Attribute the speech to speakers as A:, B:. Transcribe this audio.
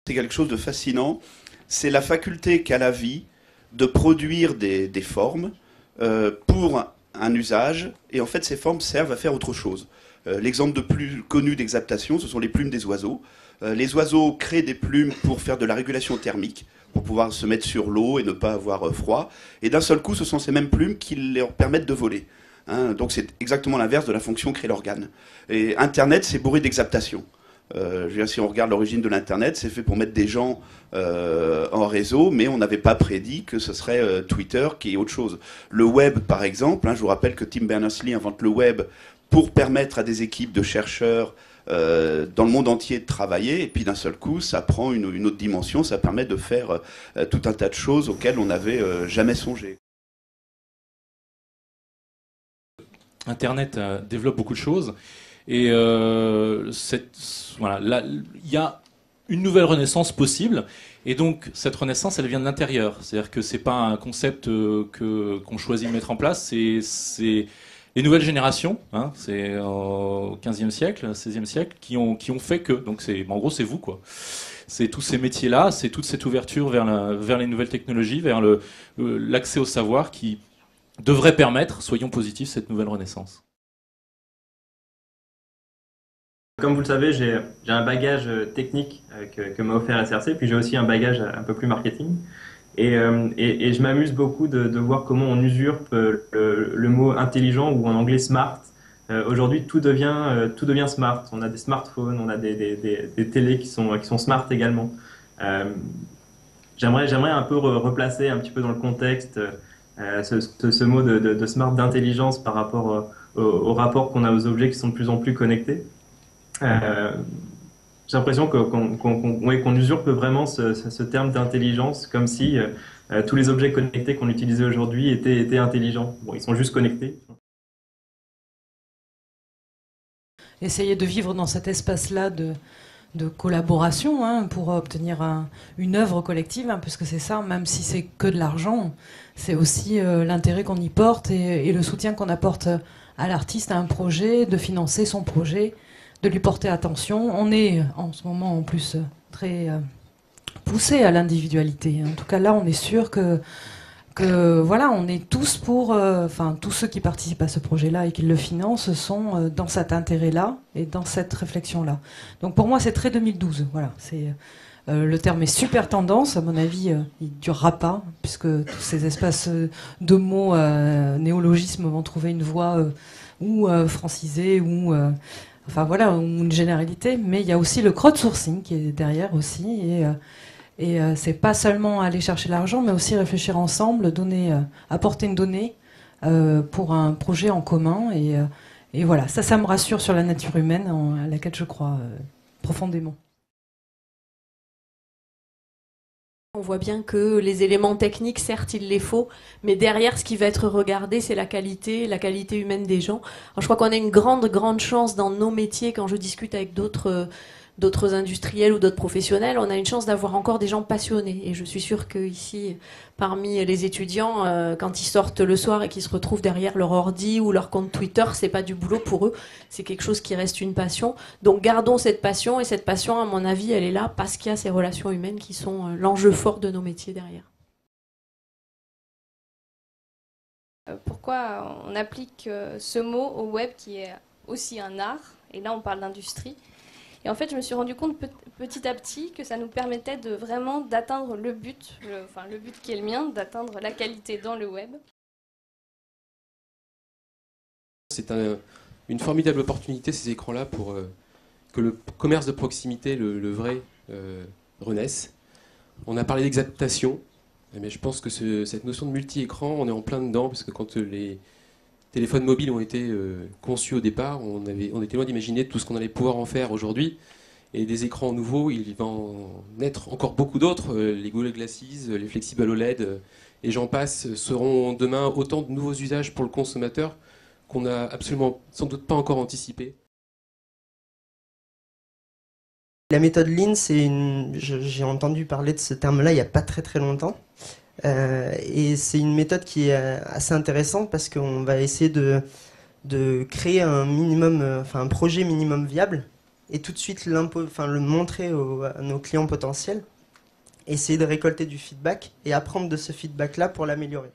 A: c'est quelque chose de fascinant. C'est la faculté qu'a la vie de produire des formes pour un usage, et en fait ces formes servent à faire autre chose. L'exemple de plus connu d'exaptation, ce sont les plumes des oiseaux. Les oiseaux créent des plumes pour faire de la régulation thermique, pour pouvoir se mettre sur l'eau et ne pas avoir froid. Et d'un seul coup, ce sont ces mêmes plumes qui leur permettent de voler. Hein, donc c'est exactement l'inverse de la fonction crée l'organe. Et Internet, c'est bourré d'exaptation. Je veux dire, si on regarde l'origine de l'Internet, c'est fait pour mettre des gens en réseau, mais on n'avait pas prédit que ce serait Twitter qui est autre chose. Le web, par exemple, hein, je vous rappelle que Tim Berners-Lee invente le web pour permettre à des équipes de chercheurs dans le monde entier de travailler, et puis d'un seul coup, ça prend une autre dimension, ça permet de faire tout un tas de choses auxquelles on n'avait jamais songé.
B: Internet développe beaucoup de choses. Et voilà, il y a une nouvelle renaissance possible. Et donc, cette renaissance, elle vient de l'intérieur. C'est-à-dire que c'est pas un concept qu'on choisit de mettre en place. C'est les nouvelles générations, hein, c'est au XVe siècle, XVIe siècle, qui ont fait que. Donc, en gros, c'est vous, quoi. C'est tous ces métiers-là, c'est toute cette ouverture vers les nouvelles technologies, vers l'accès au savoir qui devrait permettre, soyons positifs, cette nouvelle renaissance.
C: Comme vous le savez, j'ai un bagage technique que m'a offert SRC, puis j'ai aussi un bagage un peu plus marketing. Et je m'amuse beaucoup de voir comment on usurpe le mot intelligent, ou en anglais smart. Aujourd'hui, tout devient smart. On a des smartphones, on a des télés qui sont smart également. J'aimerais un peu replacer un petit peu dans le contexte ce mot de smart, d'intelligence par rapport au rapport qu'on a aux objets qui sont de plus en plus connectés. J'ai l'impression qu'on usurpe vraiment ce terme d'intelligence, comme si tous les objets connectés qu'on utilisait aujourd'hui étaient intelligents. Bon, ils sont juste connectés.
D: Essayer de vivre dans cet espace-là de collaboration, hein, pour obtenir une œuvre collective, hein, puisque c'est ça, même si c'est que de l'argent, c'est aussi l'intérêt qu'on y porte et le soutien qu'on apporte à l'artiste, à un projet, de financer son projet, de lui porter attention. On est en ce moment en plus très poussé à l'individualité. En tout cas là, on est sûr que voilà, on est tous pour, tous ceux qui participent à ce projet-là et qui le financent sont dans cet intérêt-là et dans cette réflexion-là. Donc pour moi, c'est très 2012. Voilà, le terme est super tendance. À mon avis, il durera pas, puisque tous ces espaces de mots, néologismes vont trouver une voie ou francisée ou ou une généralité, mais il y a aussi le crowdsourcing qui est derrière aussi, et c'est pas seulement aller chercher l'argent, mais aussi réfléchir ensemble, apporter une donnée pour un projet en commun, et voilà, ça me rassure sur la nature humaine à laquelle je crois profondément.
E: On voit bien que les éléments techniques, certes, il les faut, mais derrière, ce qui va être regardé, c'est la qualité humaine des gens. Alors, je crois qu'on a une grande chance dans nos métiers, quand je discute avec d'autres industriels ou d'autres professionnels, on a une chance d'avoir encore des gens passionnés. Et je suis sûre qu'ici, parmi les étudiants, quand ils sortent le soir et qu'ils se retrouvent derrière leur ordi ou leur compte Twitter, c'est pas du boulot pour eux, c'est quelque chose qui reste une passion. Donc gardons cette passion, et cette passion, à mon avis, elle est là parce qu'il y a ces relations humaines qui sont l'enjeu fort de nos métiers derrière.
F: Pourquoi on applique ce mot au web qui est aussi un art, et là on parle d'industrie. Et en fait, je me suis rendu compte petit à petit que ça nous permettait vraiment d'atteindre le but qui est le mien, d'atteindre la qualité dans le web.
G: C'est une formidable opportunité, ces écrans-là, pour que le commerce de proximité, le vrai, renaisse. On a parlé d'exaptation, mais je pense que cette notion de multi-écran, on est en plein dedans, parce que quand les téléphones mobiles ont été conçus au départ, on était loin d'imaginer tout ce qu'on allait pouvoir en faire aujourd'hui. Et des écrans nouveaux, il va en naître encore beaucoup d'autres. Les Google Glasses, les Flexible OLED, et j'en passe, seront demain autant de nouveaux usages pour le consommateur qu'on n'a absolument sans doute pas encore anticipé.
H: La méthode Lean, j'ai entendu parler de ce terme-là il n'y a pas très longtemps. Et c'est une méthode qui est assez intéressante parce qu'on va essayer de créer un projet minimum viable et tout de suite le montrer à nos clients potentiels, essayer de récolter du feedback et apprendre de ce feedback-là pour l'améliorer.